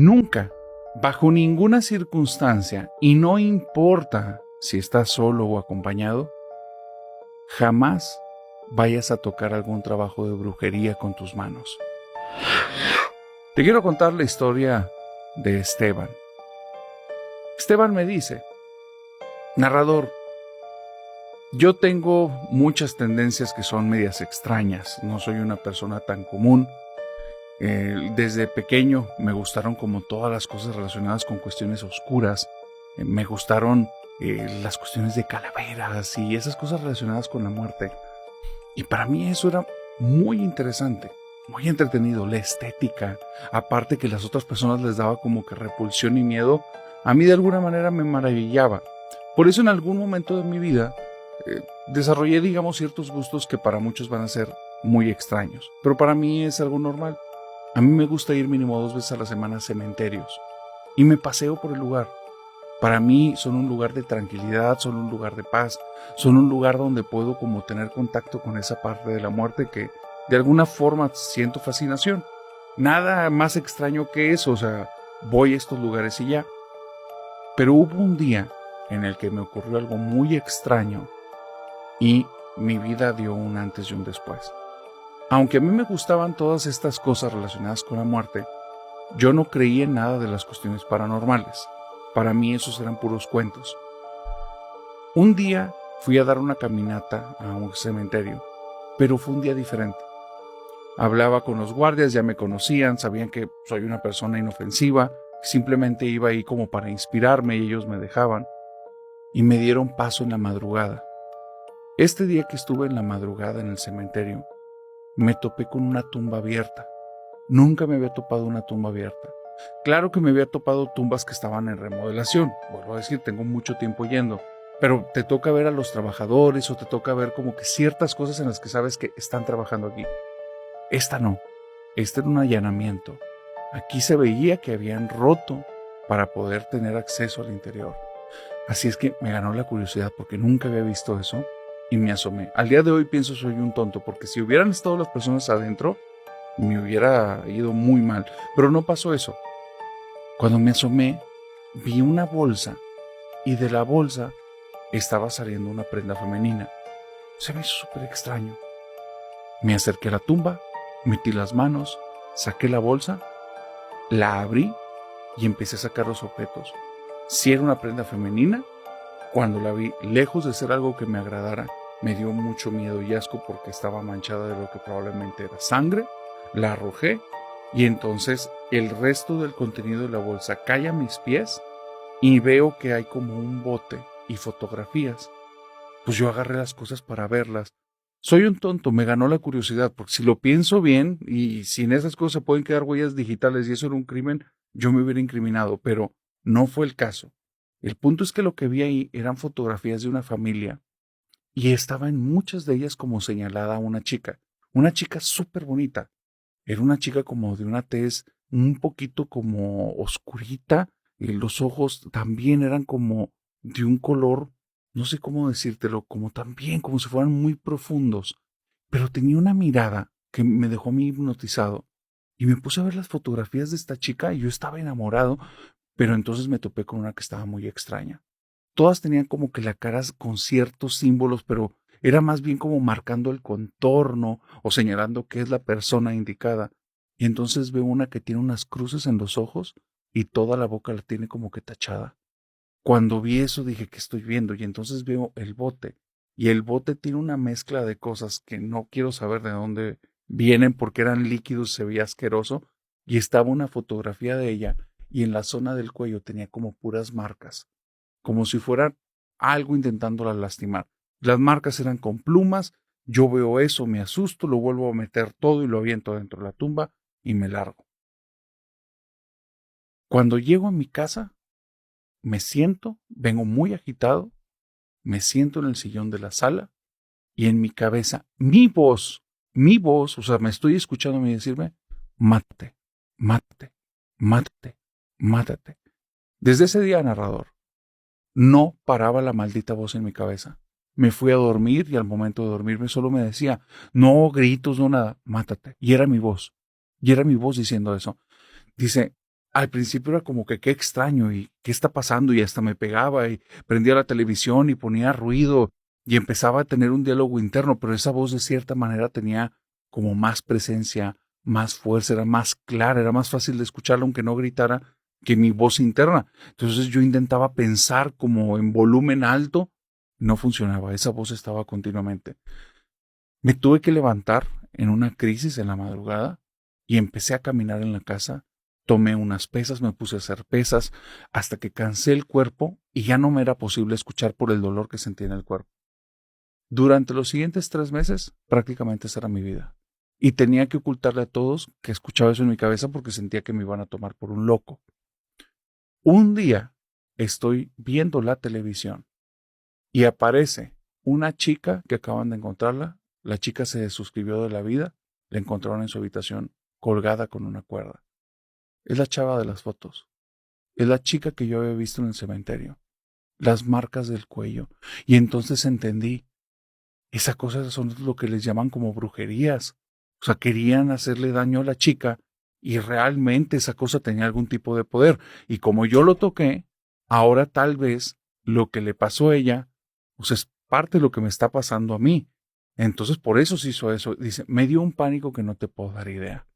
Nunca, bajo ninguna circunstancia, y no importa si estás solo o acompañado, jamás vayas a tocar algún trabajo de brujería con tus manos. Te quiero contar la historia de Esteban. Esteban me dice: narrador, yo tengo muchas tendencias que son medias extrañas, no soy una persona tan común. Desde pequeño me gustaron como todas las cosas relacionadas con cuestiones oscuras. Me gustaron las cuestiones de calaveras y esas cosas relacionadas con la muerte. Y para mí eso era muy interesante, muy entretenido, la estética. Aparte que las otras personas les daba como que repulsión y miedo, a mí de alguna manera me maravillaba. Por eso en algún momento de mi vida desarrollé, digamos, ciertos gustos que para muchos van a ser muy extraños. Pero para mí es algo normal. A mí me gusta ir mínimo 2 veces a la semana a cementerios y me paseo por el lugar. Para mí son un lugar de tranquilidad, son un lugar de paz, son un lugar donde puedo como tener contacto con esa parte de la muerte que de alguna forma siento fascinación. Nada más extraño que eso, o sea, voy a estos lugares y ya. Pero hubo un día en el que me ocurrió algo muy extraño y mi vida dio un antes y un después. Aunque a mí me gustaban todas estas cosas relacionadas con la muerte, yo no creía en nada de las cuestiones paranormales. Para mí esos eran puros cuentos. Un día fui a dar una caminata a un cementerio, pero fue un día diferente. Hablaba con los guardias, ya me conocían, sabían que soy una persona inofensiva, simplemente iba ahí como para inspirarme y ellos me dejaban. Y me dieron paso en la madrugada. Este día que estuve en la madrugada en el cementerio, me topé con una tumba abierta. Nunca me había topado una tumba abierta. Claro que me había topado tumbas que estaban en remodelación. Vuelvo a decir, tengo mucho tiempo yendo. Pero te toca ver a los trabajadores o te toca ver como que ciertas cosas en las que sabes que están trabajando aquí. Esta no. Este era un allanamiento. Aquí se veía que habían roto para poder tener acceso al interior. Así es que me ganó la curiosidad porque nunca había visto eso. Y me asomé. Al día de hoy pienso soy un tonto, porque si hubieran estado las personas adentro, me hubiera ido muy mal. Pero no pasó eso. Cuando me asomé, vi una bolsa y de la bolsa estaba saliendo una prenda femenina. Se me hizo súper extraño. Me acerqué a la tumba, metí las manos, saqué la bolsa, la abrí y empecé a sacar los objetos. Si era una prenda femenina, cuando la vi, lejos de ser algo que me agradara, me dio mucho miedo y asco porque estaba manchada de lo que probablemente era sangre. La arrojé y entonces el resto del contenido de la bolsa cae a mis pies y veo que hay como un bote y fotografías. Pues yo agarré las cosas para verlas. Soy un tonto, me ganó la curiosidad, porque si lo pienso bien y si en esas cosas se pueden quedar huellas digitales y eso era un crimen, yo me hubiera incriminado, pero no fue el caso. El punto es que lo que vi ahí eran fotografías de una familia y estaba en muchas de ellas como señalada una chica súper bonita. Era una chica como de una tez un poquito como oscurita y los ojos también eran como de un color, no sé cómo decírtelo, como también como si fueran muy profundos, pero tenía una mirada que me dejó a mí hipnotizado y me puse a ver las fotografías de esta chica y yo estaba enamorado, pero entonces me topé con una que estaba muy extraña. Todas tenían como que la cara con ciertos símbolos, pero era más bien como marcando el contorno o señalando que es la persona indicada. Y entonces veo una que tiene unas cruces en los ojos y toda la boca la tiene como que tachada. Cuando vi eso dije, ¿qué estoy viendo? Y entonces veo el bote. Y el bote tiene una mezcla de cosas que no quiero saber de dónde vienen porque eran líquidos, se veía asqueroso. Y estaba una fotografía de ella y en la zona del cuello tenía como puras marcas, como si fuera algo intentándola lastimar. Las marcas eran con plumas, yo veo eso, me asusto, lo vuelvo a meter todo y lo aviento dentro de la tumba y me largo. Cuando llego a mi casa, me siento, vengo muy agitado, me siento en el sillón de la sala y en mi cabeza, mi voz, o sea, me estoy escuchando a mí decirme, mátate, mátate, mátate, mátate. Desde ese día, narrador, no paraba la maldita voz en mi cabeza. Me fui a dormir y al momento de dormirme solo me decía, no gritos, no nada, mátate. Y era mi voz diciendo eso. Dice, al principio era como que qué extraño y qué está pasando, y hasta me pegaba y prendía la televisión y ponía ruido y empezaba a tener un diálogo interno, pero esa voz de cierta manera tenía como más presencia, más fuerza, era más clara, era más fácil de escucharla aunque no gritara que mi voz interna. Entonces yo intentaba pensar como en volumen alto, no funcionaba, esa voz estaba continuamente. Me tuve que levantar en una crisis en la madrugada y empecé a caminar en la casa. Tomé unas pesas, me puse a hacer pesas hasta que cansé el cuerpo y ya no me era posible escuchar por el dolor que sentía en el cuerpo. Durante los siguientes 3 meses, prácticamente esa era mi vida. Y tenía que ocultarle a todos que escuchaba eso en mi cabeza porque sentía que me iban a tomar por un loco. Un día estoy viendo la televisión y aparece una chica que acaban de encontrarla. La chica se desuscribió de la vida, la encontraron en su habitación colgada con una cuerda. Es la chava de las fotos. Es la chica que yo había visto en el cementerio. Las marcas del cuello. Y entonces entendí, esas cosas son lo que les llaman como brujerías. O sea, querían hacerle daño a la chica y realmente esa cosa tenía algún tipo de poder. Y como yo lo toqué, ahora tal vez lo que le pasó a ella, pues es parte de lo que me está pasando a mí. Entonces por eso se hizo eso. Dice, me dio un pánico que no te puedo dar idea.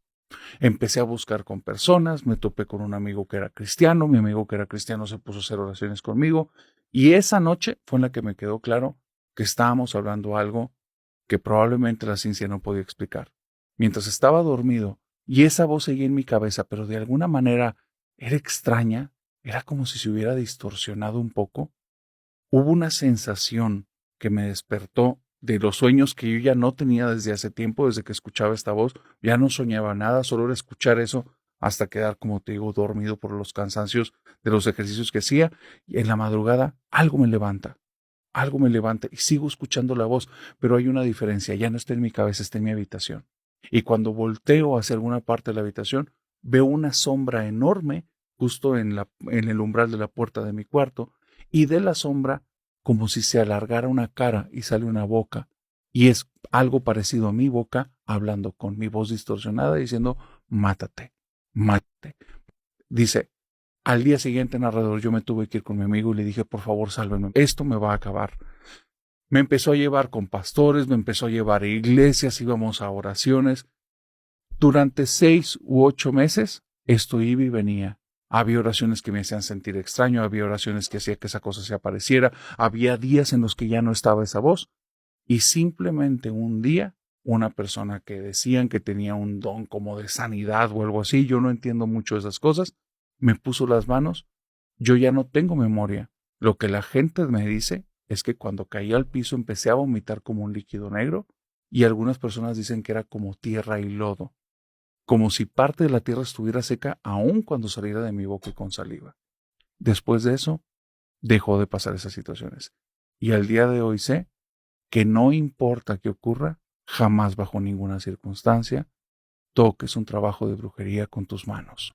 Empecé a buscar con personas, me topé con un amigo que era cristiano, mi amigo que era cristiano se puso a hacer oraciones conmigo y esa noche fue en la que me quedó claro que estábamos hablando algo que probablemente la ciencia no podía explicar. Mientras estaba dormido y esa voz seguía en mi cabeza, pero de alguna manera era extraña, era como si se hubiera distorsionado un poco, hubo una sensación que me despertó de los sueños que yo ya no tenía desde hace tiempo, desde que escuchaba esta voz. Ya no soñaba nada, solo era escuchar eso hasta quedar, como te digo, dormido por los cansancios de los ejercicios que hacía. Y en la madrugada algo me levanta y sigo escuchando la voz, pero hay una diferencia, ya no está en mi cabeza, está en mi habitación. Y cuando volteo hacia alguna parte de la habitación, veo una sombra enorme justo en el umbral de la puerta de mi cuarto, y de la sombra como si se alargara una cara y sale una boca, y es algo parecido a mi boca hablando con mi voz distorsionada diciendo, mátate, mátate. Dice, al día siguiente, narrador, yo me tuve que ir con mi amigo y le dije, por favor, sálvenme, esto me va a acabar. Me empezó a llevar con pastores, me empezó a llevar a iglesias, íbamos a oraciones. Durante 6 u 8 meses, esto iba y venía. Había oraciones que me hacían sentir extraño, había oraciones que hacía que esa cosa se apareciera, había días en los que ya no estaba esa voz. Y simplemente un día, una persona que decían que tenía un don como de sanidad o algo así, yo no entiendo mucho de esas cosas, me puso las manos. Yo ya no tengo memoria. Lo que la gente me dice es que cuando caí al piso empecé a vomitar como un líquido negro, y algunas personas dicen que era como tierra y lodo, como si parte de la tierra estuviera seca aun cuando saliera de mi boca y con saliva. Después de eso, dejó de pasar esas situaciones. Y al día de hoy sé que no importa qué ocurra, jamás bajo ninguna circunstancia toques un trabajo de brujería con tus manos.